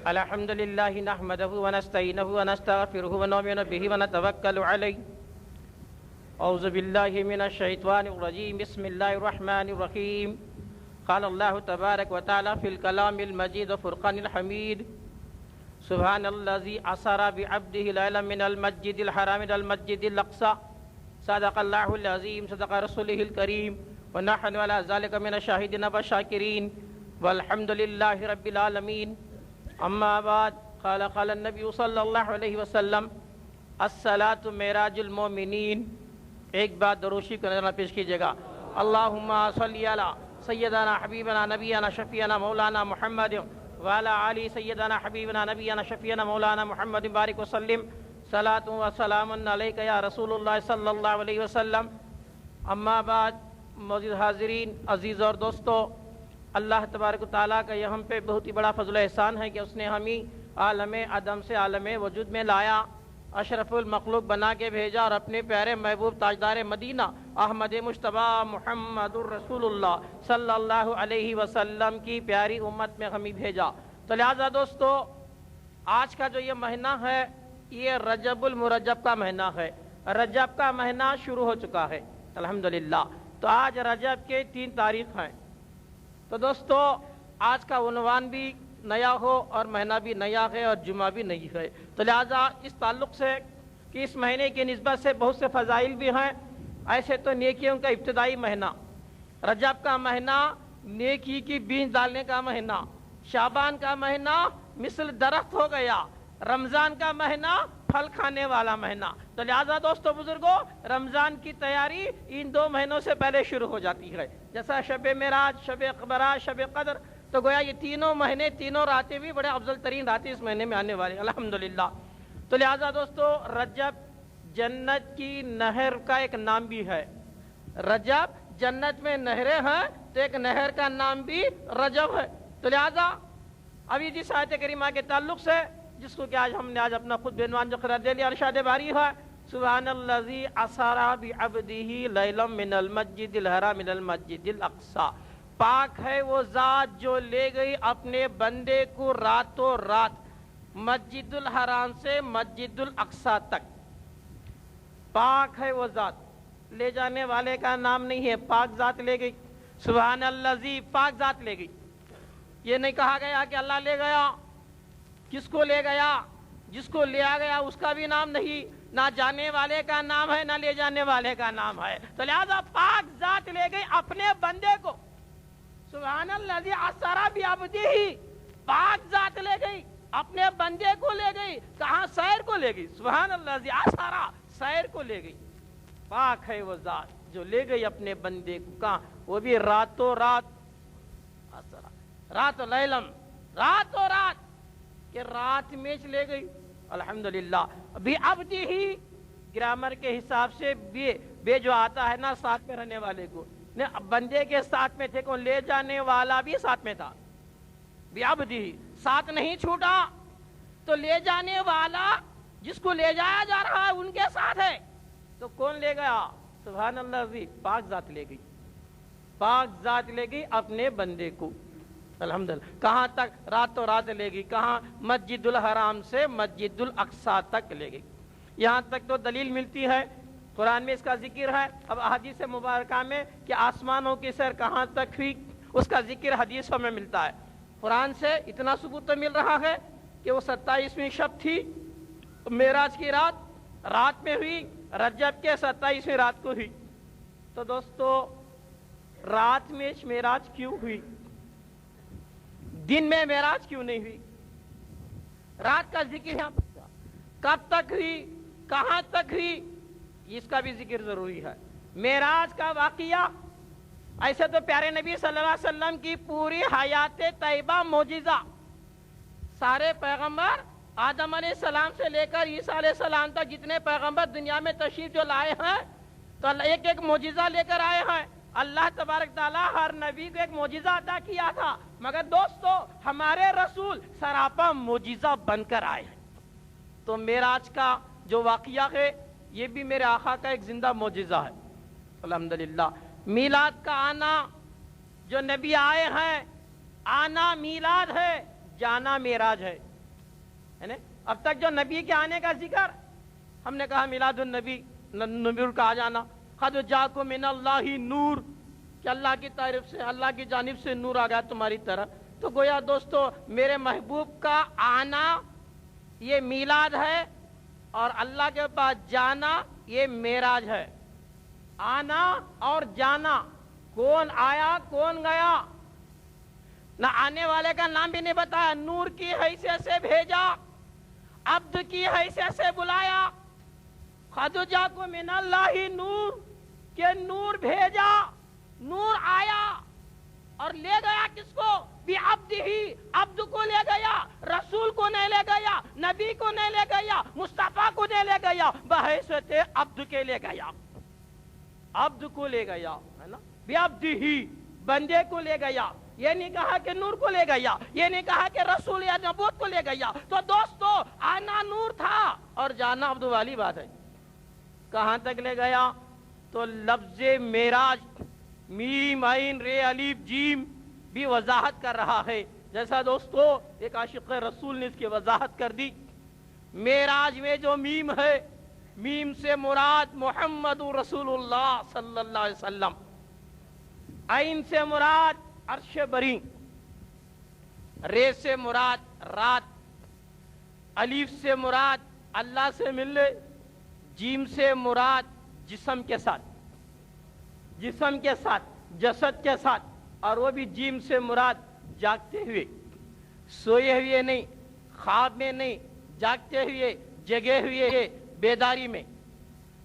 الحمد لله نحمده ونستعينه ونستغفره ونؤمن به ونتوكل عليه. أعوذ بالله من الشيطان الرجيم. بسم الله الرحمن الرحيم. قال الله تبارك وتعالى في الكلام المجيد فرقان الحميد. سبحان الذي أسرى بعبده ليلا من المسجد الحرام إلى المسجد الأقصى. صدق الله العظيم. صدق رسوله الكريم. ونحن على ذلك من الشاهدين والشاكرين والحمد لله رب العالمين. اما بعد قال النبی صلی اللہ علیہ وسلم الصلاۃ معراج المومنین. ایک بات دروشی کرنا پیش کیجیے گا. اللہم صلی علی سیدنا حبیبنا نبینا شفیعنا مولانا محمد وعلی آلہ سیدنا حبیبنا نبینا شفیعنا مولانا محمد بارک وسلم. صلاۃ و سلام علیک یا رسول اللہ صلی اللہ علیہ وسلم. اما بعد معزز حاضرین، عزیز اور دوستو، اللہ تبارک و تعالیٰ کا یہ ہم پہ بہت ہی بڑا فضل و احسان ہے کہ اس نے ہمیں عالم عدم سے عالم وجود میں لایا، اشرف المخلوق بنا کے بھیجا اور اپنے پیارے محبوب تاجدار مدینہ احمد مجتبیٰ محمد الرسول اللہ صلی اللہ علیہ وسلم کی پیاری امت میں ہمیں بھیجا. تو لہٰذا دوستو، آج کا جو یہ مہینہ ہے یہ رجب المرجب کا مہینہ ہے. رجب کا مہینہ شروع ہو چکا ہے الحمدللہ. تو آج رجب کے 3 تاریخ ہیں. تو دوستو، آج کا عنوان بھی نیا ہو اور مہینہ بھی نیا ہے اور جمعہ بھی نئی ہے. تو لہٰذا اس تعلق سے کہ اس مہینے کی نسبت سے بہت سے فضائل بھی ہیں. ایسے تو نیکیوں کا ابتدائی مہینہ رجب کا مہینہ، نیکی کی بیج ڈالنے کا مہینہ. شعبان کا مہینہ مثل درخت ہو گیا. رمضان کا مہینہ پھل کھانے والا مہینہ. تو لہٰذا دوستو بزرگوں، رمضان کی تیاری ان 2 مہینوں سے پہلے شروع ہو جاتی ہے. جیسا شب معراج، شب برات، شب قدر، تو گویا یہ تینوں مہینے، تینوں راتیں بھی بڑے افضل ترین راتیں اس مہینے میں آنے والی الحمدللہ. تو لہٰذا دوستو، رجب جنت کی نہر کا ایک نام بھی ہے. رجب جنت میں نہریں ہیں تو ایک نہر کا نام بھی رجب ہے. تو لہٰذا ابھی جس آیت کریمہ کے تعلق سے، جس کو کہ آج ہم نے اپنا خود بعنوان جو قرار دے لیا، ارشاد باری ہے سبحان الذی اسری بعبدہ لیلا من المسجد الحرام الی المسجد الاقصی. پاک ہے وہ ذات جو لے گئی اپنے بندے کو راتوں رات مسجد الحرام سے مسجد الاقصی تک. پاک ہے وہ ذات، لے جانے والے کا نام نہیں ہے، پاک ذات لے گئی. سبحان الذی، پاک ذات لے گئی. یہ نہیں کہا گیا کہ اللہ لے گیا. کس کو لے گیا؟ جس کو لیا گیا اس کا بھی نام نہیں، نہ جانے والے کا نام ہے نہ لے جانے والے کا نام ہے. تو لہذا پاک ذات لے گئی اپنے بندے کو. سبحان الذی اسری بعبدہ، پاک ذات لے گئی اپنے بندے کو لے گئی. کہاں؟ سیر کو لے گئی. سبحان الذی اسری، سیر کو لے گئی. پاک ہے وہ ذات جو لے گئی اپنے بندے کو. کہاں؟ وہ بھی راتوں رات. رات لیلم، راتوں رات، کہ رات میں لے گئی الحمدللہ. ابھی عبدہ ہی گرامر کے حساب سے بے جو آتا ہے نا ساتھ میں رہنے والے کو، بندے کے ساتھ میں تھے، کو لے جانے والا بھی ساتھ میں تھا. بی عبدہ، ساتھ نہیں چھوٹا. تو لے جانے والا جس کو لے جایا جا رہا ہے ان کے ساتھ ہے. تو کون لے گیا؟ سبحان اللہ، پاک ذات لے گئی. پاک ذات لے گئی اپنے بندے کو الحمدللہ. کہاں تک؟ راتوں رات لے گئی. کہاں؟ مسجد الحرام سے مسجد الاقصی تک لے گئی. یہاں تک تو دلیل ملتی ہے، قرآن میں اس کا ذکر ہے. اب حدیث مبارکہ میں کہ آسمانوں کی سیر کہاں تک ہوئی، اس کا ذکر حدیثوں میں ملتا ہے. قرآن سے اتنا ثبوت تو مل رہا ہے کہ وہ 27ویں شب تھی، معراج کی رات، رات میں ہوئی، رجب کے 27ویں رات کو ہوئی. تو دوستو، رات میں معراج کیوں ہوئی؟ دن میں معراج کیوں نہیں ہوئی؟ رات کا ذکر یہاں پر کب تک ہوئی، کہاں تک ہوئی، اس کا بھی ذکر ضروری ہے. معراج کا واقعہ ایسے تو پیارے نبی صلی اللہ علیہ وسلم کی پوری حیات طیبہ معجزہ. سارے پیغمبر آدم علیہ السلام سے لے کر عیسیٰ علیہ السلام تک جتنے پیغمبر دنیا میں تشریف جو لائے ہیں تو ایک ایک معجزہ لے کر آئے ہیں. اللہ تبارک تعالیٰ ہر نبی کو ایک معجزہ عطا کیا تھا، مگر دوستو ہمارے رسول سراپا معجزہ بن کر آئے ہیں. تو معراج کا جو واقعہ ہے یہ بھی میرے آقا کا ایک زندہ معجزہ ہے الحمدللہ. میلاد کا آنا، جو نبی آئے ہیں آنا میلاد ہے، جانا معراج ہے نا؟ اب تک جو نبی کے آنے کا ذکر ہم نے کہا میلاد النبی، نبی کا آ جانا، قد جاکم من اللہ نور، کہ اللہ کی طرف سے، اللہ کی جانب سے نور آ گیا تمہاری طرف۔ تو گویا دوستو میرے محبوب کا آنا یہ میلاد ہے، اور اللہ کے پاس جانا یہ معراج ہے۔ آنا اور جانا، کون آیا کون گیا، نہ آنے والے کا نام بھی نہیں بتایا، نور کی حیثیت سے بھیجا، عبد کی حیثیت سے بلایا، قد جاکم من اللہ نور، کہ نور بھیجا، نور آیا اور لے گیا کس کو؟ بعبدہ، عبد کو لے گیا، رسول کو نہیں لے گیا، نبی کو نہیں لے گیا، مصطفیٰ کو نہیں لے گیا، بحیثیت عبد کے لے گیا، عبد کو لے گیا ہے نا، بعبدہ، بندے کو لے گیا۔ یہ نہیں کہا کہ نور کو لے گیا، یہ نہیں کہا کہ رسول یا نبوت کو لے گیا۔ تو دوستو آنا نور تھا اور جانا عبد والی بات ہے۔ کہاں تک لے گیا؟ تو لفظ معراج، میم عین رے الف جیم بھی وضاحت کر رہا ہے۔ جیسا دوستو ایک عاشق رسول نے اس کی وضاحت کر دی۔ معراج میں جو میم ہے، میم سے مراد محمد رسول اللہ صلی اللہ علیہ وسلم، عین سے مراد عرش بری، رے سے مراد رات، الف سے مراد اللہ سے ملنے، جیم سے مراد جسم کے ساتھ، جسم کے ساتھ، جسد کے ساتھ، اور وہ بھی جیم سے مراد جاگتے ہوئے، سوئے ہوئے نہیں، خواب میں نہیں، جاگتے ہوئے، جگے ہوئے، بیداری میں۔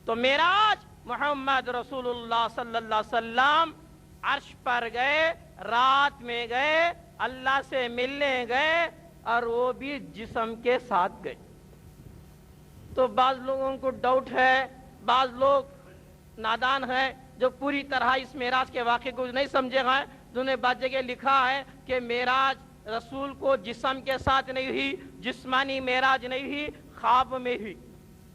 تو معراج محمد رسول اللہ صلی اللہ علیہ وسلم عرش پر گئے، رات میں گئے، اللہ سے ملنے گئے، اور وہ بھی جسم کے ساتھ گئے۔ تو بعض لوگوں کو ڈاؤٹ ہے، بعض لوگ نادان ہیں جو پوری طرح اس معراج کے واقعے کو نہیں سمجھے ہیں۔ انہوں نے بعض جگہ لکھا ہے کہ معراج رسول کو جسم کے ساتھ نہیں ہوئی، جسمانی معراج نہیں ہوئی، خواب میں ہوئی۔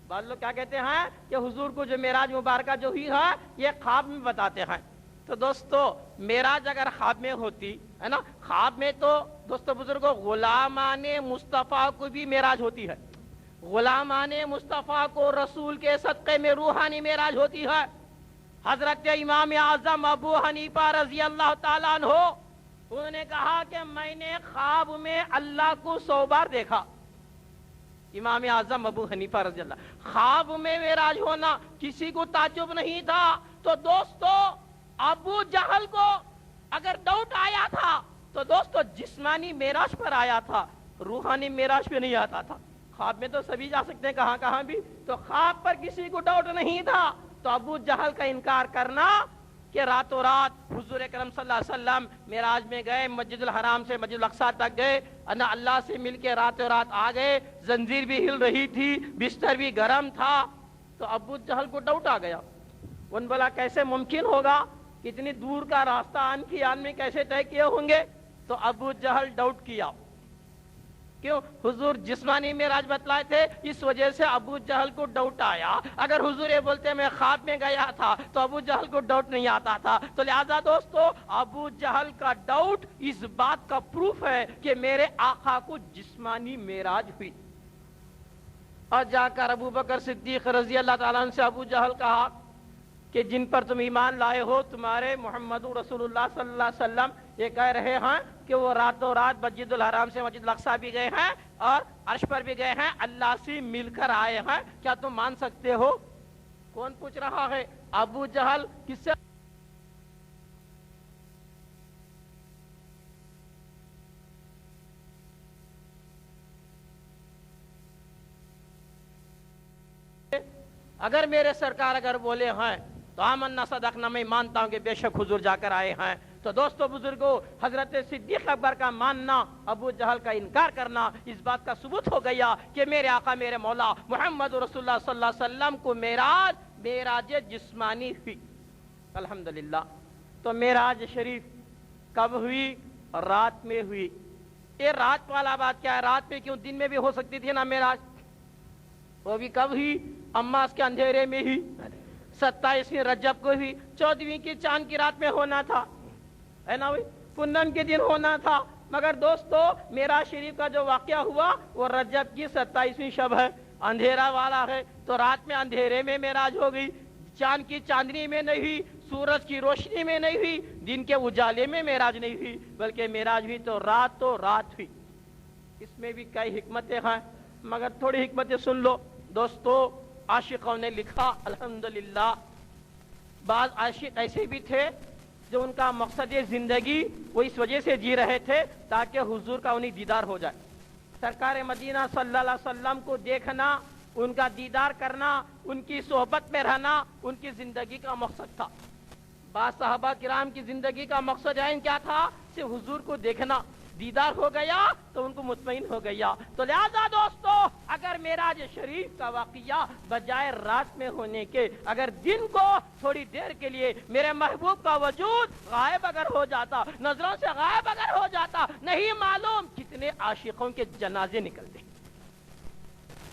بعض لوگ کیا کہتے ہیں کہ حضور کو جو معراج مبارکہ جو ہوئی ہے یہ خواب میں بتاتے ہیں۔ تو دوستو معراج اگر خواب میں ہوتی ہے نا، خواب میں تو دوستو بزرگوں غلامان مصطفیٰ کو بھی معراج ہوتی ہے، غلامان مصطفیٰ کو رسول کے صدقے میں روحانی معراج ہوتی ہے۔ حضرت امام اعظم ابو حنیفہ رضی اللہ تعالیٰ عنہ، انہوں نے کہا کہ میں نے خواب میں اللہ کو 100 بار دیکھا۔ امام اعظم ابو حنیفہ رضی اللہ، خواب میں معراج ہونا کسی کو تعجب نہیں تھا۔ تو دوستو ابو جہل کو اگر ڈاؤٹ آیا تھا تو دوستو جسمانی معراج پر آیا تھا، روحانی معراج پہ نہیں آتا تھا۔ خواب میں تو سبھی جا سکتے ہیں کہاں کہاں بھی، تو خواب پر کسی کو ڈاؤٹ نہیں تھا۔ تو ابو جہل کا انکار کرنا کہ راتوں رات حضور اکرم صلی اللہ علیہ وسلم معراج میں گئے، مسجد الحرام سے مسجد الاقصی تک گئے، اللہ سے مل کے راتوں رات آ گئے، زنجیر بھی ہل رہی تھی، بستر بھی گرم تھا۔ تو ابو جہل کو ڈاؤٹ آ گیا، ان بولا کیسے ممکن ہوگا، کتنی دور کا راستہ آن کی آن میں کیسے طے کیے ہوں گے۔ تو ابو جہل ڈاؤٹ کیا، کیوں؟ حضور جسمانی معراج بتلائے تھے، اس وجہ سے ابو جہل کو ڈاؤٹ آیا۔ اگر حضور یہ بولتے میں خواب میں گیا تھا تو ابو جہل کو ڈاؤٹ نہیں آتا تھا۔ تو لہذا دوستو ابو جہل کا ڈاؤٹ اس بات کا پروف ہے کہ میرے آقا کو جسمانی معراج ہوئی۔ اور جا کر ابو بکر صدیق رضی اللہ تعالیٰ عنہ سے ابو جہل کہا کہ جن پر تم ایمان لائے ہو تمہارے محمد رسول اللہ صلی اللہ علیہ وسلم یہ کہہ رہے ہیں کہ وہ راتوں رات مسجد الحرام سے مسجد الاقصی بھی گئے ہیں اور عرش پر بھی گئے ہیں، اللہ سے مل کر آئے ہیں، کیا تم مان سکتے ہو؟ کون پوچھ رہا ہے؟ ابو جہل۔ کس سے؟ اگر میرے سرکار اگر بولے ہیں تو آمنا صدقنا، میں مانتا ہوں کہ بے شک حضور جا کر آئے ہیں۔ تو دوستو بزرگوں حضرت صدیق اکبر کا ماننا، ابو جہل کا انکار کرنا، اس بات کا ثبوت ہو گیا کہ میرے آقا میرے مولا محمد رسول اللہ صلی اللہ علیہ وسلم کو معراج جسمانی ہوئی۔ الحمدللہ۔ تو معراج شریف کب ہوئی؟ رات میں ہوئی۔ یہ رات والا بات کیا ہے؟ رات میں کیوں، دن میں بھی ہو سکتی تھی نا معراج؟ وہ بھی کب ہوئی؟ اماس کے اندھیرے میں ہی، 27ویں رجب کو بھی، 14ویں کی چاند کی رات میں ہونا تھا، ہے نا؟ پونم کے دن ہونا تھا، مگر دوستو معراج شریف کا جو واقعہ ہوا وہ رجب کی 27ویں شب ہے، اندھیرا والا ہے، تو رات میں اندھیرے میں معراج ہو گئی، چاند کی چاندنی میں نہیں ہوئی، سورج کی روشنی میں نہیں ہوئی، دن کے اجالے میں معراج نہیں ہوئی، بلکہ معراج ہوئی تو رات ہوئی۔ اس میں بھی کئی حکمتیں ہیں، مگر تھوڑی حکمتیں سن لو دوستو۔ عاشقوں نے لکھا الحمدللہ، بعض عاشق ایسے بھی تھے جو ان کا مقصد زندگی وہ اس وجہ سے جی رہے تھے تاکہ حضور کا انہیں دیدار ہو جائے، سرکار مدینہ صلی اللہ علیہ وسلم کو دیکھنا، ان کا دیدار کرنا، ان کی صحبت میں رہنا ان کی زندگی کا مقصد تھا۔ بعض صحابہ کرام کی زندگی کا مقصد کیا تھا؟ صرف حضور کو دیکھنا، دیدار ہو گیا تو ان کو مطمئن ہو گیا۔ تو لہذا دوستو اگر معراج شریف کا واقعہ بجائے رات میں ہونے کے اگر دن کو تھوڑی دیر کے لیے میرے محبوب کا وجود غائب اگر ہو جاتا، نظروں سے غائب اگر ہو جاتا، نہیں معلوم کتنے عاشقوں کے جنازے نکلتے،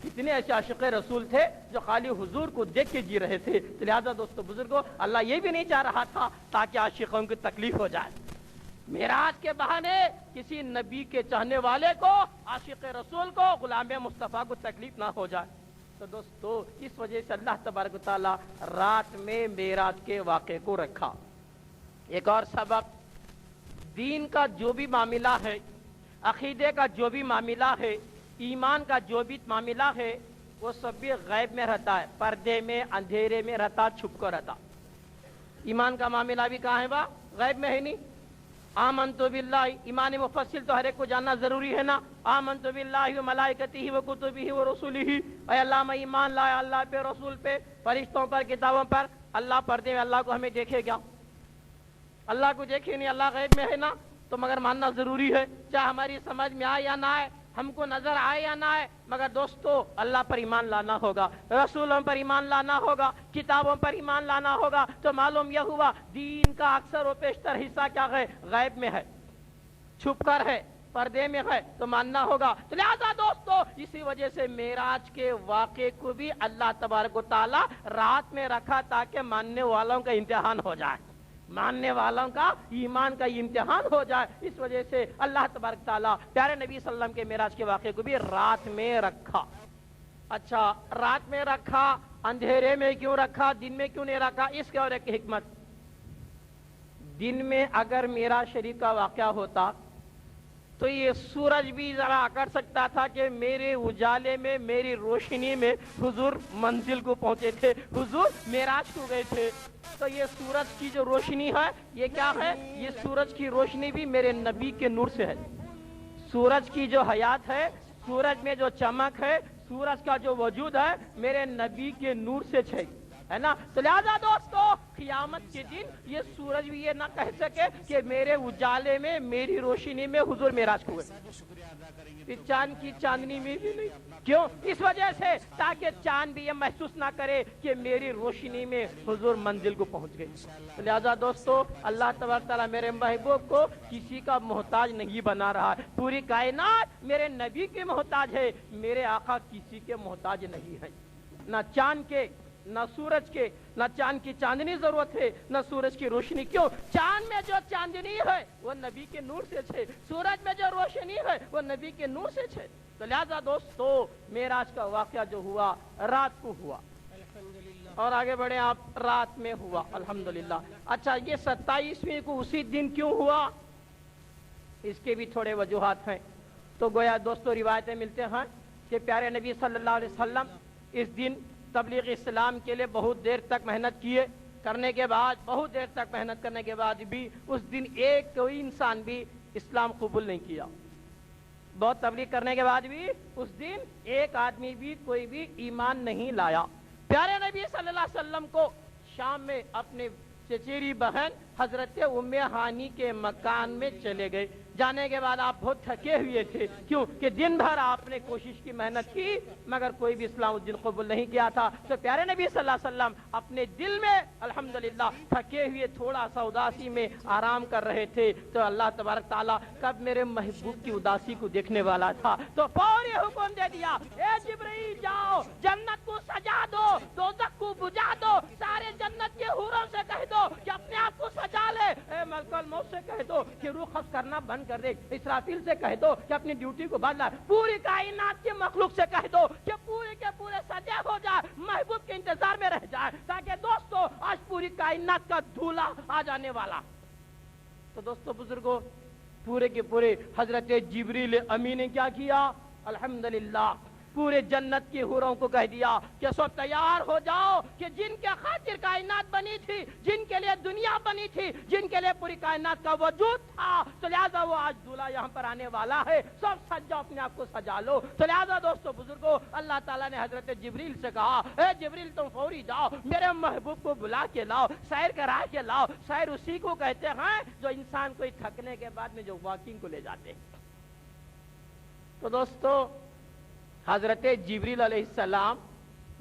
کتنے ایسے عاشق رسول تھے جو خالی حضور کو دیکھ کے جی رہے تھے۔ تو لہذا دوستو بزرگوں، اللہ یہ بھی نہیں چاہ رہا تھا تاکہ عاشقوں کی تکلیف ہو جائے، معراج کے بہانے کسی نبی کے چاہنے والے کو، عاشق رسول کو، غلام مصطفیٰ کو تکلیف نہ ہو جائے۔ تو دوستو اس وجہ سے اللہ تبارک و تعالی رات میں معراج کے واقعے کو رکھا۔ ایک اور سبب، دین کا جو بھی معاملہ ہے، عقیدے کا جو بھی معاملہ ہے، ایمان کا جو بھی معاملہ ہے، وہ سب بھی غیب میں رہتا ہے، پردے میں، اندھیرے میں رہتا، چھپ کر رہتا۔ ایمان کا معاملہ بھی کہاں ہے؟ با غیب میں ہے نہیں۔ آمنت باللہ، ایمان مفصل تو ہر ایک کو جاننا ضروری ہے نا۔ آمنت باللہ و ملائکتہ و کتبہ و رسلہ، اے اللہ میں ایمان لایا اللہ پہ، رسول پہ، فرشتوں پر، کتابوں پر۔ اللہ پردے میں، اللہ کو ہمیں دیکھے گا؟ اللہ کو دیکھے نہیں، اللہ غیب میں ہے نا، تو مگر ماننا ضروری ہے، چاہے ہماری سمجھ میں آئے یا نہ آئے، ہم کو نظر آئے یا نہ آئے، مگر دوستو اللہ پر ایمان لانا ہوگا، رسولوں پر ایمان لانا ہوگا، کتابوں پر ایمان لانا ہوگا۔ تو معلوم یہ ہوا دین کا اکثر و بیشتر حصہ کیا ہے؟ غیب میں ہے، چھپ کر ہے، پردے میں ہے، تو ماننا ہوگا۔ تو لہذا دوستو اسی وجہ سے معراج کے واقعے کو بھی اللہ تبارک و تعالی رات میں رکھا تاکہ ماننے والوں کا امتحان ہو جائے، ماننے والوں کا ایمان کا امتحان ہو جائے۔ اس وجہ سے اللہ تبارک تعالیٰ پیارے نبی صلی اللہ علیہ وسلم کے معراج کے واقعے کو بھی رات میں رکھا۔ اچھا، رات میں رکھا، اندھیرے میں کیوں رکھا، دن میں کیوں نہیں رکھا؟ اس کی اور ایک حکمت، دن میں اگر معراج شریف کا واقعہ ہوتا تو یہ سورج بھی ذرا کر سکتا تھا کہ میرے اجالے میں، میری روشنی میں حضور منزل کو پہنچے تھے، حضور معراج کو گئے تھے۔ تو یہ سورج کی جو روشنی ہے یہ کیا ہے؟ یہ سورج کی روشنی بھی میرے نبی کے نور سے ہے۔ سورج کی جو حیات ہے، سورج میں جو چمک ہے، سورج کا جو وجود ہے میرے نبی کے نور سے ہے نا۔ تو لہذا دوستو قیامت کے دن یہ سورج بھی یہ نہ کہہ سکے کہ میرے اجالے میں، میری روشنی میں حضور معراج کو ہوئے، چاند کی چاندنی میں بھی نہیں۔ کیوں؟ اس وجہ سے تاکہ چاند بھی یہ محسوس نہ کرے کہ میری روشنی میں حضور منزل کو پہنچ گئی۔ لہذا دوستو اللہ تبارک تعالیٰ میرے محبوب کو کسی کا محتاج نہیں بنا رہا ہے، پوری کائنات میرے نبی کے محتاج ہے، میرے آقا کسی کے محتاج نہیں ہے، نہ چاند کے، نہ سورج کے، نہ چاند کی چاندنی ضرورت ہے، نہ سورج کی روشنی۔ کیوں؟ چاند میں جو چاندنی ہے وہ نبی کے نور سے ہے، سورج میں جو روشنی ہے وہ نبی کے نور سے ہے۔ تو لہذا دوستو معراج کا واقعہ جو ہوا رات کو ہوا، اور آگے بڑھیں آپ، رات میں ہوا الحمدللہ۔ اچھا، یہ 27ویں کو اسی دن کیوں ہوا؟ اس کے بھی تھوڑے وجوہات ہیں۔ تو گویا دوستو روایتیں ملتے ہیں کہ پیارے نبی صلی اللہ علیہ وسلم اس دن تبلیغ اسلام کے لیے بہت دیر تک محنت کیے، کرنے کے بعد، بہت دیر تک محنت کرنے کے بعد بھی اس دن ایک کوئی انسان بھی اسلام قبول نہیں کیا۔ بہت تبلیغ کرنے کے بعد بھی اس دن ایک آدمی بھی، کوئی بھی ایمان نہیں لایا۔ پیارے نبی صلی اللہ علیہ وسلم کو شام میں اپنے چچیری بہن حضرت ام ہانی کے مکان میں چلے گئے۔ جانے کے بعد آپ بہت تھکے ہوئے تھے، کیوں کہ دن بھر آپ نے کوشش کی، محنت کی، مگر کوئی بھی اسلام اس دن قبول نہیں کیا تھا۔ تو پیارے نبی صلی اللہ علیہ وسلم اپنے دل میں الحمدللہ تھکے ہوئے تھوڑا سا اداسی میں آرام کر رہے تھے۔ تو اللہ تبارک تعالیٰ کب میرے محبوب کی اداسی کو دیکھنے والا تھا تو فوری حکم دے دیا، اے جبرائیل جاؤ جنت کو سجا دو، دوزخ کو بجھا دو، سارے جنت کے حوروں سے کہہ دو کہ اپنے آپ کو سجا لے۔ اے ملک ملکل موت سے کہہ دو کہ روح قبض کرنا بند کر دے، اسرافیل سے کہہ دو کہ اپنی ڈیوٹی کو بدلا، پوری کائنات کی مخلوق سے کہہ دو کہ پورے کے پورے سجے ہو جائے، محبوب کے انتظار میں رہ جائے، تاکہ دوستو آج پوری کائنات کا دھولا آ جانے والا۔ تو دوستو بزرگوں، پورے کے پورے حضرت جبریل امین نے کیا کیا؟ الحمدللہ پورے جنت کی حوروں کو کہہ دیا کہ سو تیار ہو جاؤ کہ جن کے خاطر کائنات بنی تھی، جن کے لیے دنیا بنی تھی، جن کے لیے پوری کائنات کا وجود تھا، تو لہذا وہ آج دولہا یہاں پر آنے والا ہے، سب سج جاؤ، اپنے آپ کو سجا لو۔ تو لہذا دوستو بزرگوں، اللہ تعالیٰ نے حضرت جبریل سے کہا، اے جبریل تم فوری جاؤ، میرے محبوب کو بلا کے لاؤ، سیر کرا کے لاؤ۔ سیر اسی کو کہتے ہیں جو انسان کوئی تھکنے کے بعد میں جو واکنگ کو لے جاتے ہیں۔ تو دوستو حضرت جبریل علیہ السلام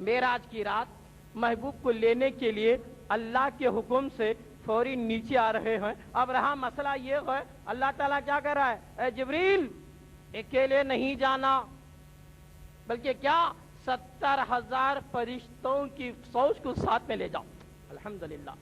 معراج کی رات محبوب کو لینے کے لیے اللہ کے حکم سے فوری نیچے آ رہے ہیں۔ اب رہا مسئلہ یہ ہے، اللہ تعالیٰ کیا کر رہا ہے؟ اے جبریل اکیلے نہیں جانا، بلکہ کیا 70,000 فرشتوں کی فوج کو ساتھ میں لے جاؤ۔ الحمدللہ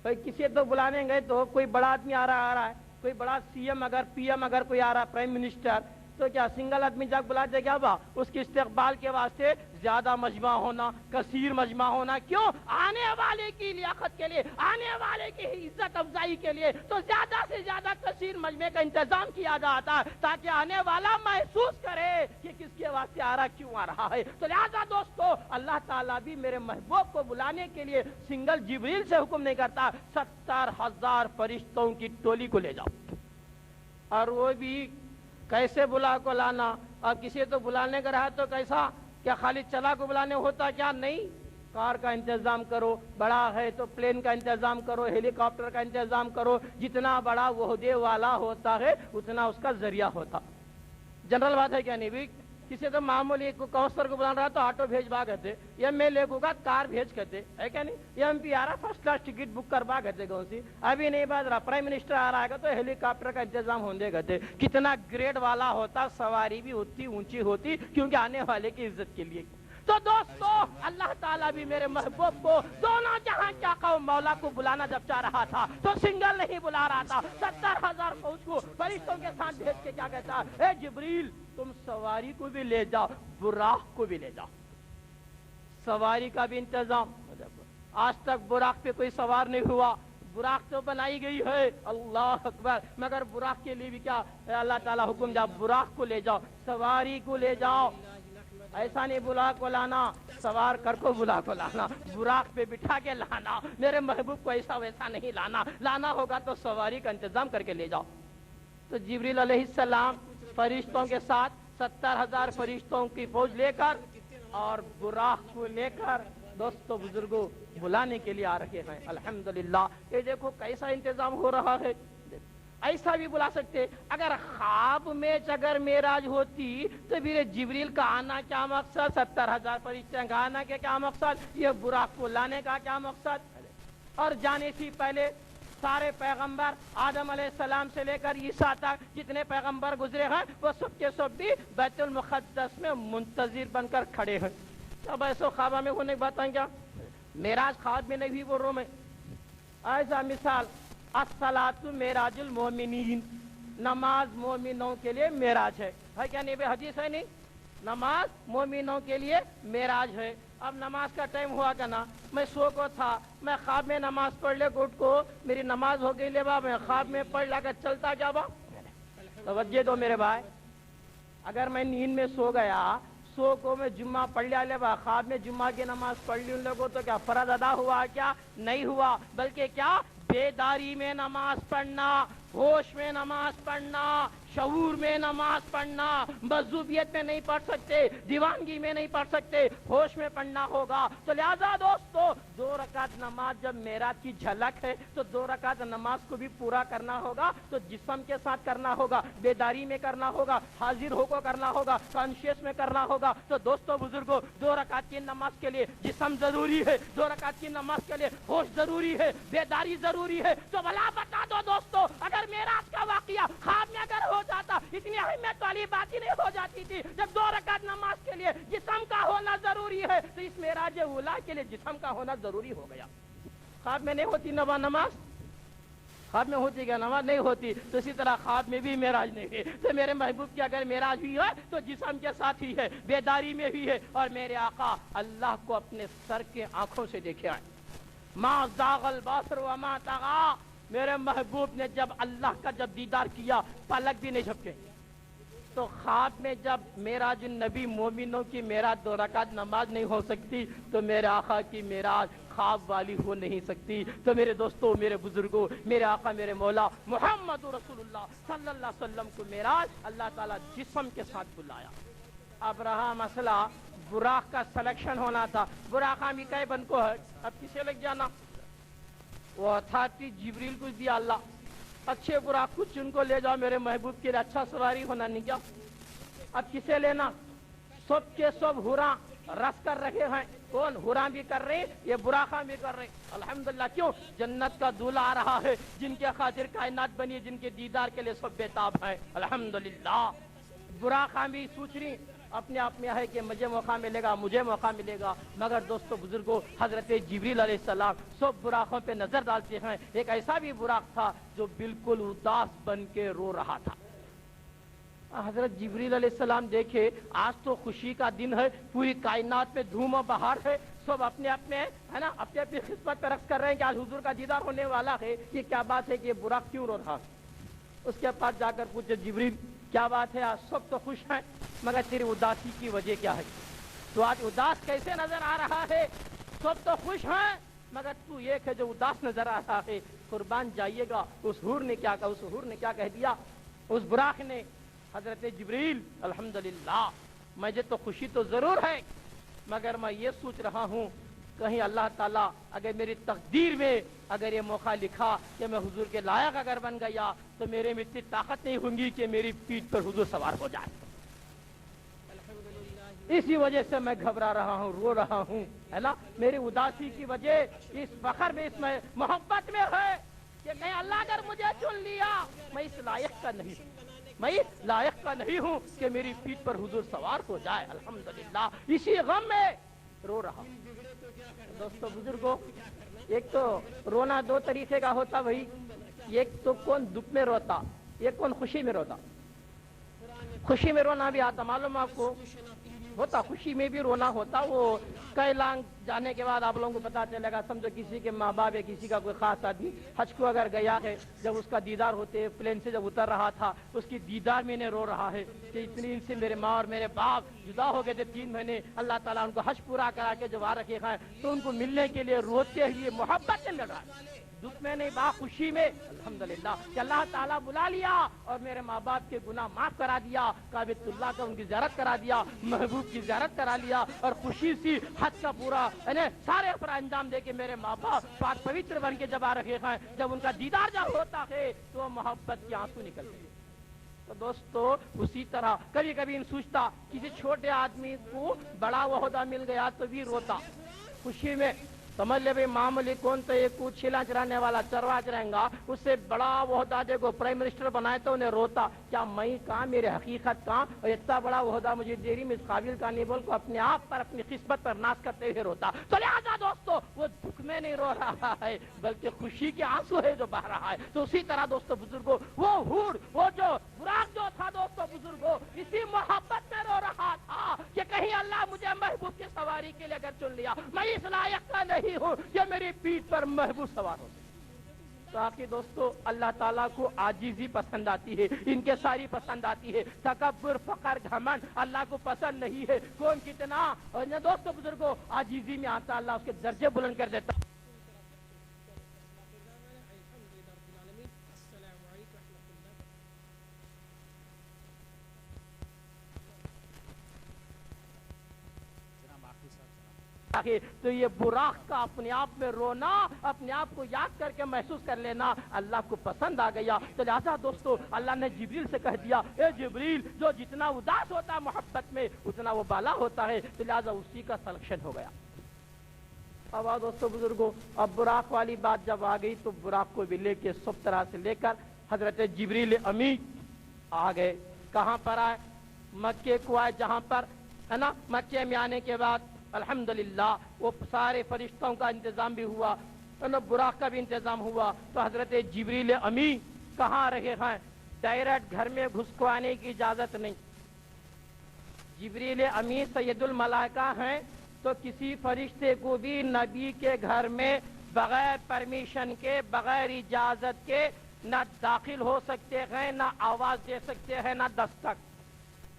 بھائی کسی تو بلانے گئے تو کوئی بڑا آدمی آ رہا ہے، کوئی بڑا سی ایم اگر پی ایم اگر کوئی آ رہا ہے، پرائم منسٹر، تو کیا سنگل آدمی جا بلا دے گا؟ با اس کے استقبال کے واسطے زیادہ مجمع ہونا، کثیر مجمع ہونا، کیوں؟ آنے والے کی لیاقت کے لیے، آنے والے کی عزت افزائی کے لیے تو زیادہ سے زیادہ کثیر مجمع کا انتظام کیا جاتا ہے، تاکہ آنے والا محسوس کرے کہ کس کے واسطے آ رہا، کیوں آ رہا ہے۔ تو لہذا دوستو اللہ تعالیٰ بھی میرے محبوب کو بلانے کے لیے سنگل جبریل سے حکم نہیں کرتا، 70,000 فرشتوں کی ٹولی کو لے جاؤ۔ اور وہ بھی کیسے بلا کو لانا؟ اب کسی تو بلانے کا رہا تو کیسا؟ کیا خالی چلا کو بلانے ہوتا؟ کیا نہیں، کار کا انتظام کرو، بڑا ہے تو پلین کا انتظام کرو، ہیلی کاپٹر کا انتظام کرو، جتنا بڑا عہدے والا ہوتا ہے اتنا اس کا ذریعہ ہوتا۔ جنرل بات ہے کیا نہیں بھی؟ کسی تو معمولی کونسلر کو بلانا رہا تو آٹو بھیجوا کرتے، ایم ایل اے کو کا کار بھیج کرتے، ہے کیا نہیں؟ ایم پی آ رہا فرسٹ کلاس ٹکٹ بک کروا کرتے کون سی، ابھی نہیں بات رہا پرائم منسٹر آ رہا ہے تو ہیلی کاپٹر کا انتظام ہونے کرتے۔ کتنا گریڈ والا ہوتا، سواری بھی اتنی اونچی ہوتی، کیونکہ آنے والے کی عزت کے لیے۔ تو دوستو اللہ تعالیٰ بھی میرے محبوب کو دونوں جہاں کیا قوم مولا کو بلانا جب چاہ رہا تھا تو سنگل نہیں بلا رہا تھا، 70,000 فوج کو فرشتوں کے ساتھ بھیج کے کیا کہتا ہے؟ اے جبریل تم سواری کو بھی لے جاؤ، براق کو بھی لے جاؤ۔ سواری کا بھی انتظام، آج تک براق پہ کوئی سوار نہیں ہوا، براق تو بنائی گئی ہے، اللہ اکبر، مگر براق کے لیے بھی کیا اللہ تعالیٰ حکم دیا، براق کو لے جاؤ، سواری کو لے جاؤ۔ ایسا نہیں بلا کو لانا، سوار کر کو بلا کو لانا، براق پہ بٹھا کے لانا، میرے محبوب کو ایسا ویسا نہیں لانا، لانا ہوگا تو سواری کا انتظام کر کے لے جاؤ۔ تو جبریل علیہ السلام فرشتوں کے ساتھ 70,000 فرشتوں کی فوج لے کر اور براق کو لے کر دوستو بزرگوں بلانے کے لیے آ رہے ہیں۔ الحمدللہ یہ دیکھو کیسا انتظام ہو رہا ہے۔ ایسا بھی بلا سکتے، اگر خواب میں اگر معراج ہوتی تو پھر جبریل کا آنا کیا مقصد، 70,000 فرشتے کا آنا کے کیا مقصد، یہ براق کو لانے کا کیا مقصد۔ اور جانے سے پہلے سارے پیغمبر آدم علیہ السلام سے لے کر عیسیٰ تک جتنے پیغمبر گزرے ہیں وہ سب کے سب بھی بیت المقدس میں منتظر بن کر کھڑے ہیں۔ اب ایسا خوابہ میں ہونے کی بات ہے کیا؟ معراج خواب میں نہیں ہوئی، وہ رو میں ایسا مثال الصلاۃ معراج المومنین، نماز مومنوں کے لیے معراج ہے کیا نہیں؟ حدیث ہے نہیں، نماز مومنوں کے لیے معراج ہے۔ اب نماز کا ٹائم ہوا کہ نا، میں سو کو تھا، میں خواب میں نماز پڑھ لے گٹ کو، میری نماز ہو گئی لے با، میں خواب میں پڑھ لگا چلتا جا با۔ توجہ دو میرے بھائی، اگر میں نیند میں سو گیا، سو کو میں جمعہ پڑھ لیا لے با، خواب میں جمعہ کی نماز پڑھ لی ان لوگوں، تو کیا فرض ادا ہوا؟ کیا نہیں ہوا، بلکہ کیا بیداری میں نماز پڑھنا، ہوش میں نماز پڑھنا، شعور میں نماز پڑھنا، مذہوبیت میں نہیں پڑھ سکتے، دیوانگی میں نہیں پڑھ سکتے، ہوش میں پڑھنا ہوگا۔ تو لہذا دوستو 2 رکعت نماز جب معراج کی جھلک ہے تو 2 رکعت نماز کو بھی پورا کرنا ہوگا، تو جسم کے ساتھ کرنا ہوگا، بیداری میں کرنا ہوگا، حاضر ہو کو کرنا ہوگا، کانشیس میں کرنا ہوگا۔ تو دوستو بزرگوں 2 رکعت کی نماز کے لیے جسم ضروری ہے، 2 رکعت کی نماز کے لیے ہوش ضروری ہے، بیداری ضروری ہے۔ تو بھلا بتا دو دوستو، اگر معراج کا واقعہ خواب میں اگر ہو جاتا، اتنی اہمیت والی بات ہی نہیں ہو جاتی تھی۔ جب 2 رکعت نماز کے لیے جسم کا ہونا ضروری ہے تو اس معراج اولیٰ کے لیے جسم کا ہونا ضروری ہو گیا۔ خواب میں نہیں ہوتی نماز، خواب میں ہوتی کہ نماز نہیں ہوتی، تو اسی طرح خواب میں بھی معراج نہیں ہے۔ تو میرے محبوب کی اگر معراج ہوئی ہے تو جسم کے ساتھ ہی ہے، بیداری میں بھی ہے، اور میرے آقا اللہ کو اپنے سر کے آنکھوں سے دیکھے آئے۔ ما زاغ البصر وما طغى، میرے محبوب نے جب اللہ کا جب دیدار کیا پلک بھی نہیں جھپکے۔ تو خواب میں جب معراج النبی مومنوں کی معراج 2 رکعت نماز نہیں ہو سکتی، تو میرے آقا کی معراج خواب والی ہو نہیں سکتی۔ تو میرے دوستوں، میرے بزرگوں، میرے آقا میرے مولا محمد رسول اللہ صلی اللہ علیہ وسلم کو معراج اللہ تعالیٰ جسم کے ساتھ بلایا۔ اب رہا مسئلہ براق کا سلیکشن ہونا تھا۔ براق ہمیں کئی بن کو ہے، اب کسے لگ جانا؟ وہ اتھارٹی جبریل کو دیا اللہ، اچھے براق کو چن کو لے جاؤ میرے محبوب کے لیے، اچھا سواری ہونا نہیں کیا؟ اب کسے لینا؟ سب کے سب ہراں رس کر رکھے ہیں، کون ہراں بھی کر رہے، یہ براقاں بھی کر رہے، الحمدللہ۔ کیوں؟ جنت کا دولہا آ رہا ہے، جن کے خاطر کائنات بنی، جن کے دیدار کے لیے سب بیتاب ہیں، الحمدللہ۔ براقاں بھی سوچ رہی اپنے آپ میں ہے کہ مجھے موقع ملے گا، مجھے موقع ملے گا، مگر دوستو بزرگوں، حضرت جبریل علیہ السلام سب براقوں پہ نظر ڈالتے ہیں۔ ایک ایسا بھی براق تھا جو بالکل اداس بن کے رو رہا تھا۔ حضرت جبریل علیہ السلام دیکھے آج تو خوشی کا دن ہے، پوری کائنات میں دھوم و بہار ہے، سب اپنے اپنے ہے نا اپنی اپنی خدمت پہ رقص کر رہے ہیں کہ آج حضور کا دیدار ہونے والا ہے، یہ کیا بات ہے کہ یہ براق کیوں رو رہا؟ اس کے پاس جا کر پوچھے جبریل کیا بات ہے، آج سب تو خوش ہیں مگر تیری اداسی کی وجہ کیا ہے؟ تو آج اداس کیسے نظر آ رہا ہے؟ سب تو خوش ہیں مگر تو ایک ہے جو اداس نظر آ رہا ہے۔ قربان جائیے گا اس حور نے کیا کہا، اس حور نے کیا کہہ دیا، اس براق نے؟ حضرت جبریل الحمدللہ، مجھے تو خوشی تو ضرور ہے مگر میں یہ سوچ رہا ہوں کہیں اللہ تعالیٰ اگر میری تقدیر میں اگر یہ موقع لکھا کہ میں حضور کے لائق اگر بن گیا تو میرے میں اتنی طاقت نہیں ہوگی کہ میری پیٹھ پر حضور سوار ہو جائے۔ اسی وجہ سے میں گھبرا رہا ہوں، رو رہا ہوں، ہے نا؟ میری اداسی کی وجہ اس فخر میں، اس میں محبت میں ہے کہ کہیں اللہ اگر مجھے چن لیا میں اس لائق کا نہیں ہوں، میں لائق کا نہیں ہوں کہ میری پیٹھ پر حضور سوار ہو جائے، الحمدللہ۔ اسی غم میں رو رہا ہوں۔ دوستو بزرگوں، ایک تو رونا 2 طریقے کا ہوتا بھائی، ایک تو کون دکھ میں روتا، ایک کون خوشی میں روتا۔ خوشی میں رونا بھی آتا، معلوم آپ کو ہوتا، خوشی میں بھی رونا ہوتا۔ وہ کئی لانگ جانے کے بعد آپ لوگوں کو پتا چلے گا، سمجھو کسی کے ماں باپ ہے، کسی کا کوئی خاص آدمی حج کو اگر گیا ہے، جب اس کا دیدار ہوتے پلین سے جب اتر رہا تھا اس کی دیدار میں نے رو رہا ہے کہ اتنی سے میرے ماں اور میرے باپ جدا ہو گئے تھے 3 مہینے، اللہ تعالیٰ ان کو حج پورا کرا کے جب آ رکھے ہیں تو ان کو ملنے کے لیے روتے ہوئے محبت سے مل رہا ہے، دکھ میں نہیں با خوشی میں، الحمدللہ کہ اللہ تعالیٰ بلا لیا اور میرے ماں باپ کے گناہ معاف کرا دیا، کعبۃ اللہ کا ان کی زیارت کرا دیا، محبوب کی زیارت کرا لیا، اور خوشی سی حج کا پورا یعنی سارے پر انجام دے کے میرے ماں باپ پاک پوتر بن کے جب آ رکھے ہیں، جب ان کا دیدار جب ہوتا ہے تو محبت کے آنسو نکلتے ہیں۔ تو دوستو اسی طرح کبھی کبھی ان سوچتا کسی چھوٹے آدمی کو بڑا عہدہ مل گیا تو بھی روتا خوشی میں، سمجھ لے بھائی معمولی کون تو ایک چھیلا چرانے والا چرواج رہیں گا، اس سے بڑا عہدہ دے کو پرائم منسٹر بنائے تو انہیں روتا کیا میں کہاں، میرے حقیقت کہاں، اور اتنا بڑا عہدہ مجھے دیری میں اس قابل کا نہیں بول کو اپنے آپ پر اپنی قسمت پر ناز کرتے ہوئے روتا۔ تو لہٰذا دوستو وہ دکھ میں نہیں رو رہا ہے بلکہ خوشی کے آنسو ہے جو بہ رہا ہے۔ تو اسی طرح دوستو بزرگوں وہ حور، وہ جو براق جو تھا دوستو بزرگوں، اسی محبت میں رو رہا تھا کہ کہیں اللہ مجھے محبوب کی سواری کے لیے اگر چن لیا میں اس لائق کا نہیں ہوں کہ میری پیٹھ پر محبوب سوار ہو۔ تو آخر دوستو اللہ تعالیٰ کو عاجزی پسند آتی ہے، ان کے ساری پسند آتی ہے، تکبر فقر گھمنڈ اللہ کو پسند نہیں ہے۔ کون کتنا اور دوستو بزرگوں عاجزی میں آتا اللہ اس کے درجے بلند کر دیتا۔ تو یہ براق کا اپنے آپ میں رونا، اپنے آپ کو یاد کر کے محسوس کر لینا اللہ کو پسند آ گیا۔ تو لہٰذا دوستو اللہ نے جبریل سے کہہ دیا اے جبریل جو جتنا اداس ہوتا ہے محبت میں اتنا وہ بالا ہوتا ہے، تو لہٰذا اسی کا سلیکشن ہو گیا۔ اب دوستو بزرگوں اب براق والی بات جب آ گئی تو براق کو بھی لے کے سب طرح سے لے کر حضرت جبریل امی آ گئے۔ کہاں پر آئے؟ مکے کو آئے، جہاں پر ہے نا مکے میں آنے کے بعد الحمدللہ وہ سارے فرشتوں کا انتظام بھی ہوا، براق کا بھی انتظام ہوا تو حضرت جبریل امی کہاں رہے ہیں؟ ڈائریکٹ گھر میں گھس کو آنے کی اجازت نہیں. جبریل امی سید الملائکہ ہیں تو کسی فرشتے کو بھی نبی کے گھر میں بغیر پرمیشن کے، بغیر اجازت کے نہ داخل ہو سکتے ہیں، نہ آواز دے سکتے ہیں، نہ دستک.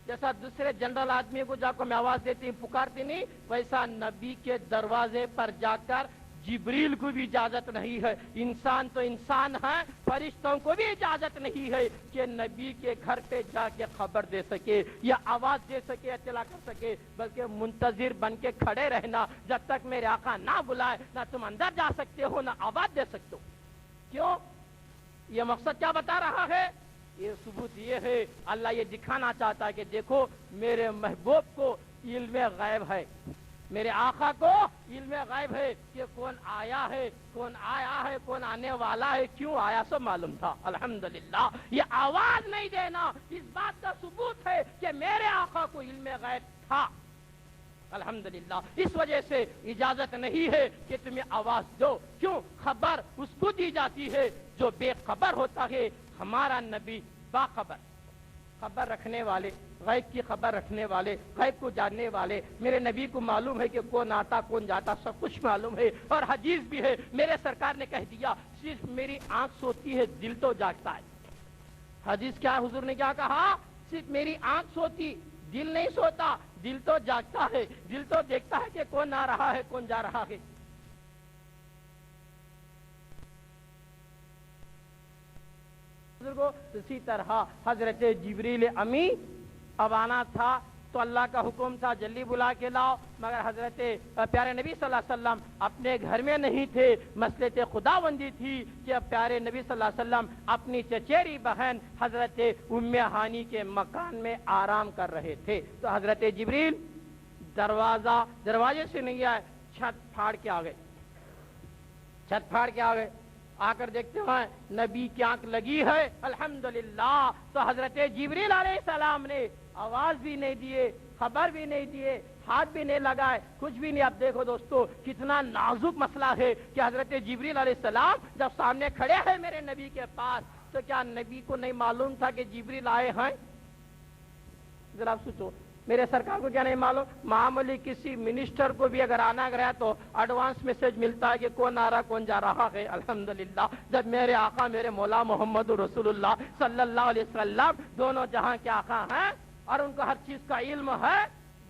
جیسا دوسرے جنرل آدمی کو جا کو میں آواز دیتی پکارتی نہیں، ویسا نبی کے دروازے پر جا کر جبریل کو بھی اجازت نہیں ہے. انسان تو انسان ہے، فرشتوں کو بھی اجازت نہیں ہے کہ نبی کے گھر پہ جا کے خبر دے سکے یا آواز دے سکے، اطلاع کر سکے، بلکہ منتظر بن کے کھڑے رہنا جب تک میرے آقا نہ بلائے. نہ تم اندر جا سکتے ہو، نہ آواز دے سکتے ہو. کیوں؟ یہ مقصد کیا بتا رہا ہے؟ یہ ثبوت یہ ہے، اللہ یہ دکھانا چاہتا ہے کہ دیکھو میرے محبوب کو علم غیب ہے، میرے آقا کو علم غیب ہے کہ کون آیا ہے، کون آیا ہے، کون آنے والا ہے، کیوں آیا سب معلوم تھا. الحمدللہ یہ آواز نہیں دینا اس بات کا ثبوت ہے کہ میرے آقا کو علم غیب تھا. الحمدللہ اس وجہ سے اجازت نہیں ہے کہ تمہیں آواز دو. کیوں؟ خبر اس کو دی جاتی ہے جو بے خبر ہوتا ہے. ہمارا نبی باخبر، خبر رکھنے والے، غیب کی خبر رکھنے والے، غیب کو جاننے والے. میرے نبی کو معلوم ہے کہ کون آتا کون جاتا، سب کچھ معلوم ہے. اور حدیث بھی ہے، میرے سرکار نے کہہ دیا صرف میری آنکھ سوتی ہے، دل تو جاگتا ہے. حدیث کیا ہے؟ حضور نے کیا کہا؟ صرف میری آنکھ سوتی، دل نہیں سوتا، دل تو جاگتا ہے، دل تو دیکھتا ہے کہ کون آ رہا ہے کون جا رہا ہے. اسی طرح حضرت جبریل امی اب آنا تھا تو اللہ کا حکم تھا جلدی بلا کے لاؤ، مگر حضرت پیارے نبی صلی اللہ علیہ وسلم اپنے گھر میں نہیں تھے. مصلحت خداوندی تھی کہ پیارے نبی صلی اللہ علیہ وسلم اپنی چچیری بہن حضرت ام ہانی کے مکان میں آرام کر رہے تھے. تو حضرت جبریل دروازے سے نہیں آئے، چھت پھاڑ کے آ گئے. چھت پھاڑ کے آ گئے، آ کر دیکھتے ہیں نبی کی آنکھ لگی ہے. الحمدللہ تو حضرت جبریل علیہ السلام نے آواز بھی نہیں دیے، خبر بھی نہیں دیے، ہاتھ بھی نہیں لگائے، کچھ بھی نہیں. اب دیکھو دوستو کتنا نازک مسئلہ ہے کہ حضرت جبریل علیہ السلام جب سامنے کھڑے ہیں میرے نبی کے پاس تو کیا نبی کو نہیں معلوم تھا کہ جبریل آئے ہیں؟ ذرا سوچو، میرے سرکار کو کیا نہیں معلوم؟ معمولی کسی منسٹر کو بھی اگر آنا گیا تو ایڈوانس میسج ملتا ہے کہ کون آ رہا کون جا رہا ہے. الحمدللہ جب میرے آقا میرے مولا محمد رسول اللہ صلی اللہ علیہ وسلم دونوں جہاں کے آقا ہیں اور ان کو ہر چیز کا علم ہے،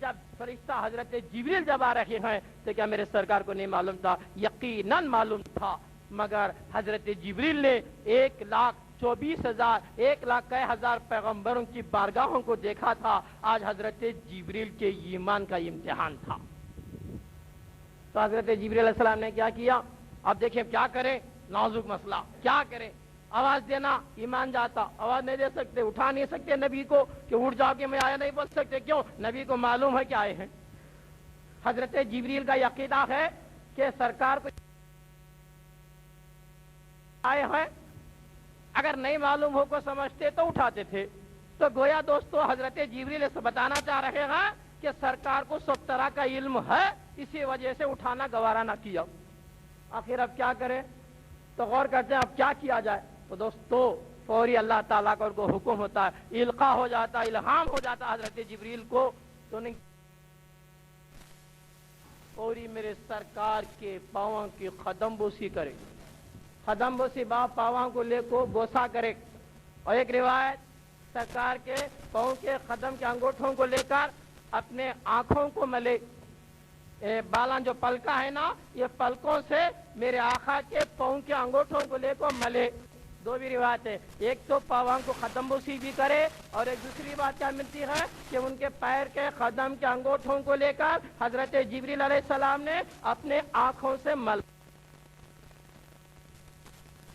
جب فرشتہ حضرت جبریل جب آ رہے ہیں تو کیا میرے سرکار کو نہیں معلوم تھا؟ یقیناً معلوم تھا. مگر حضرت جبریل نے 1,24,000 1,01,000 پیغمبروں کی بارگاہوں کو دیکھا تھا. آج حضرت جبریل کے ایمان کا امتحان تھا. تو حضرت جبریل علیہ السلام نے کیا کیا؟ اب دیکھیں کیا کریں، نازک مسئلہ، کیا کریں؟ آواز دینا ایمان جاتا، آواز نہیں دے سکتے، اٹھا نہیں سکتے نبی کو کہ اٹھ جاؤ کہ میں آیا نہیں بول سکتے. کیوں؟ نبی کو معلوم ہے کہ آئے ہیں. حضرت جبریل کا عقیدہ ہے کہ سرکار کو آئے ہیں، اگر نہیں معلوم ہو کو سمجھتے تو اٹھاتے تھے. تو گویا دوستو حضرت جبریل سے بتانا چاہ رہے ہیں کہ سرکار کو سب طرح کا علم ہے، اسی وجہ سے اٹھانا گوارا نہ کیا. آخر اب کیا کریں؟ تو غور کرتے ہیں اب کیا کیا جائے. تو دوستو فوری اللہ تعالیٰ کا ان کو حکم ہوتا ہے، القاء ہو جاتا ہے، الہام ہو جاتا ہے حضرت جبریل کو. تو نہیں فوری میرے سرکار کے پاؤں کی قدم بوسی کرے، قدم بوسی پاؤں کو لے کو بوسا کرے. اور ایک روایت سرکار کے پاؤں کے قدم کے انگوٹھوں کو لے کر اپنے آنکھوں کو ملے. بالان جو پلکا ہے نا، یہ پلکوں سے میرے آقا کے پاؤں کے انگوٹھوں کو لے کو ملے. دو بھی روایت ہے، ایک تو پاؤں کو قدم بوسی بھی کرے اور ایک دوسری بات کیا ملتی ہے کہ ان کے پیر کے قدم کے انگوٹھوں کو لے کر حضرت جبریل علیہ السلام نے اپنے آنکھوں سے مل.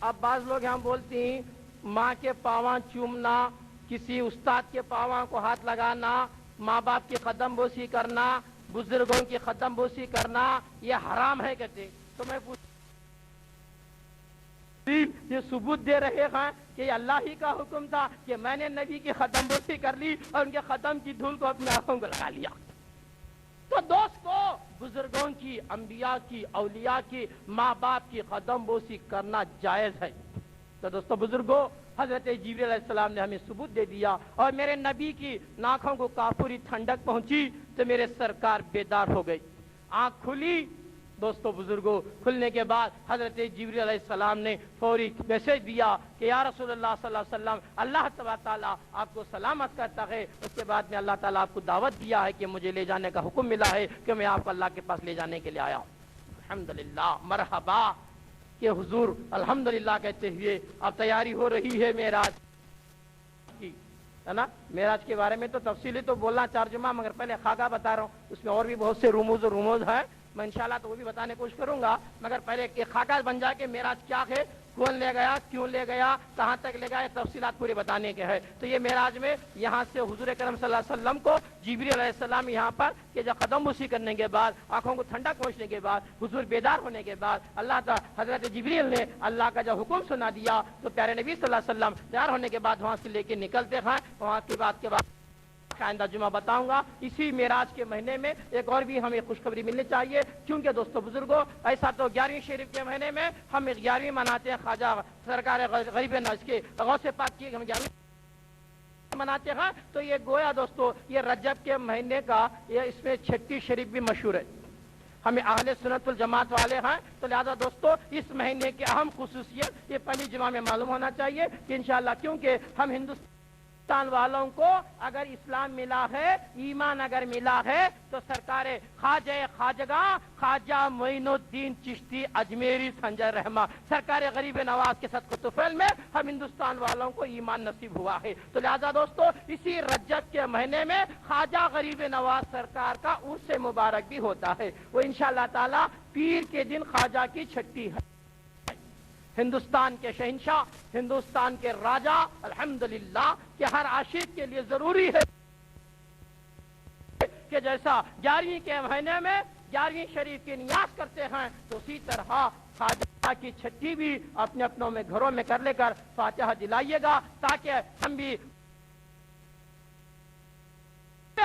اب بعض لوگ ہم بولتی ہیں ماں کے پاؤں چومنا، کسی استاد کے پاؤں کو ہاتھ لگانا، ماں باپ کی قدم بوسی کرنا، بزرگوں کی قدم بوسی کرنا یہ حرام ہے کہتے. تو میں یہ ثبوت دے رہے ہیں کہ یہ اللہ ہی کا حکم تھا کہ میں نے نبی کی قدم بوسی کر لی اور ان کے قدم کی دھول کو اپنے آنکھوں کو لگا لیا. تو دوستو بزرگوں کی، انبیاء کی، اولیاء کی، ماں باپ کی قدم بوسی کرنا جائز ہے۔ تو دوستو بزرگوں، حضرت جبریل علیہ السلام نے ہمیں ثبوت دے دیا، اور میرے نبی کی ناکھوں کو کافوری ٹھنڈک پہنچی تو میرے سرکار بیدار ہو گئی، آنکھ کھلی۔ دوستو بزرگوں، کھلنے کے بعد حضرت جبریل علیہ السلام نے فوری میسج دیا کہ یا رسول اللہ صلی اللہ علیہ وسلم، اللہ تبارک تعالیٰ آپ کو سلامت کرتا ہے۔ اس کے بعد میں اللہ تعالیٰ آپ کو دعوت دیا ہے کہ مجھے لے جانے کا حکم ملا ہے کہ میں آپ کو اللہ کے پاس لے جانے کے لیے آیا ہوں۔ الحمدللہ، مرحبا کہ حضور الحمدللہ کہتے ہوئے اب تیاری ہو رہی ہے معراج کی، ہے نا۔ معراج کے بارے میں تو تفصیلی تو بولنا ترجمہ، مگر پہلے خاکہ بتا رہا ہوں، اس میں اور بھی بہت سے رموز ہیں، میں انشاءاللہ تو وہ بھی بتانے کی کوشش کروں گا، مگر پہلے ایک خاکہ بن جائے کہ معراج کیا ہے، کون لے گیا، کیوں لے گیا، کہاں تک لے گیا، یہ تفصیلات پورے بتانے کے ہے۔ تو یہ معراج میں یہاں سے حضور کرم صلی اللہ علیہ وسلم کو جبریل علیہ السلام یہاں پر کہ جب قدم بوسی کرنے کے بعد، آنکھوں کو ٹھنڈک پہنچنے کے بعد، حضور بیدار ہونے کے بعد، اللہ تعالی حضرت جبریل نے اللہ کا جب حکم سنا دیا تو پیارے نبی صلی اللہ علیہ وسلم تیار ہونے کے بعد وہاں سے لے کے نکلتے ہیں۔ وہاں کی بات کے بعد آئندہ جمعہ بتاؤں گا۔ اسی معراج کے مہینے میں ایک اور بھی ہمیں خوشخبری ملنی چاہیے، کیونکہ دوستو بزرگوں، ایسا تو 11ویں شریف کے مہینے میں ہم 11ویں مناتے ہیں، خواجہ سرکار غریب نواز کے غوث پاک کی ہم 11ویں مناتے ہیں، تو یہ گویا دوستو یہ رجب کے مہینے کا یہ اس میں 36 شریف بھی مشہور ہے۔ ہمیں اہل سنت الجماعت والے ہیں، تو لہذا دوستو اس مہینے کی اہم خصوصیت یہ پہلی جمعہ میں معلوم ہونا چاہیے کہ انشاءاللہ، کیونکہ ہم ہندوستان والوں کو اگر اسلام ملا ہے، ایمان اگر ملا ہے، تو سرکار خواجہ خواجگاں خواجہ معین الدین چشتی اجمیری سنجر رحمہ سرکار غریب نواز کے صدقہ طفیل میں ہم ہندوستان والوں کو ایمان نصیب ہوا ہے۔ تو لہذا دوستو اسی رجب کے مہینے میں خواجہ غریب نواز سرکار کا عرس مبارک بھی ہوتا ہے۔ وہ انشاءاللہ تعالی پیر کے دن خواجہ کی چھٹی ہے۔ ہندوستان کے شہنشاہ، ہندوستان کے راجہ، الحمدللہ کہ ہر عاشق کے لیے ضروری ہے کہ جیسا 11ویں کے مہینے میں 11ویں شریف کی نیاز کرتے ہیں، تو اسی طرح خواجہ کی چھٹی بھی اپنے اپنوں میں گھروں میں کر لے کر فاتحہ دلائیے گا، تاکہ ہم بھی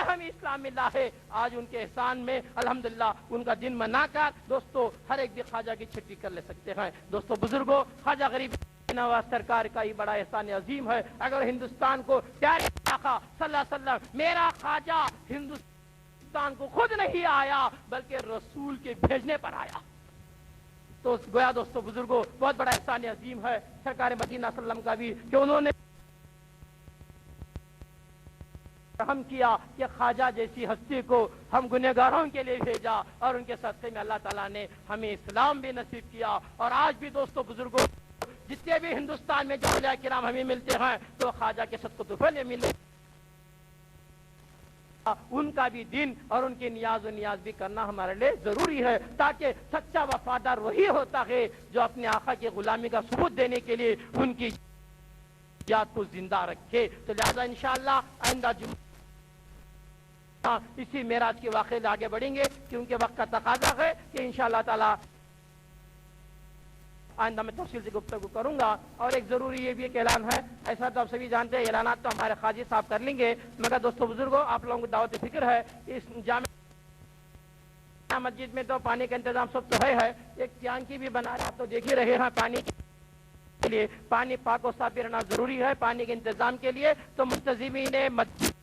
ہمیں اسلام ملا ہے۔ آج ان کے احسان میں الحمدللہ ان کا دن منا کر دوستو ہر ایک بھی خواجہ کی چھٹی کر لے سکتے ہیں۔ دوستو بزرگوں، خواجہ غریب نواز سرکار کا ہی بڑا احسان عظیم ہے۔ اگر ہندوستان کو پیارے آقا صلی اللہ علیہ وسلم، میرا خواجہ ہندوستان کو خود نہیں آیا بلکہ رسول کے بھیجنے پر آیا، تو گویا دوستو بزرگوں بہت بڑا احسان عظیم ہے سرکار مدینہ صلی اللہ علیہ وسلم کا بھی کہ انہوں نے رحم کیا کہ خواجہ جیسی ہستی کو ہم گنہگاروں کے لیے بھیجا، اور ان کے صدقے میں اللہ تعالیٰ نے ہمیں اسلام بھی نصیب کیا۔ اور آج بھی دوستو بزرگوں جتنے بھی ہندوستان میں جو اولیاء کرام ہمیں ملتے ہیں تو خواجہ کے صدقہ طفیل میں ملے، ان کا بھی دن اور ان کی نیاز و نیاز بھی کرنا ہمارے لیے ضروری ہے، تاکہ سچا وفادار وہی ہوتا ہے جو اپنے آقا کی غلامی کا ثبوت دینے کے لیے ان کی یاد کو زندہ رکھے۔ تو لہذا انشاءاللہ آئندہ جمعہ اسی معراج کے واقعے سے آگے بڑھیں گے، کیونکہ وقت کا تقاضا ہے کہ انشاءاللہ تعالی آئندہ میں تفصیل سے گفتگو کروں گا۔ اور ایک ضروری یہ بھی ایک اعلان ہے، ایسا تو آپ سبھی جانتے ہیں اعلانات تو ہمارے خواجہ صاحب کر لیں گے، مگر دوستو بزرگوں آپ لوگوں کو دعوت فکر ہے، اس جامع مسجد میں تو پانی کا انتظام سب تو ہے، ایک ٹینکی بھی بنا رہا، تو دیکھ ہی رہے ہیں پانی کے لیے پانی پاک و صاف رہنا ضروری ہے۔ پانی کے انتظام کے لیے تو منتظمین مسجد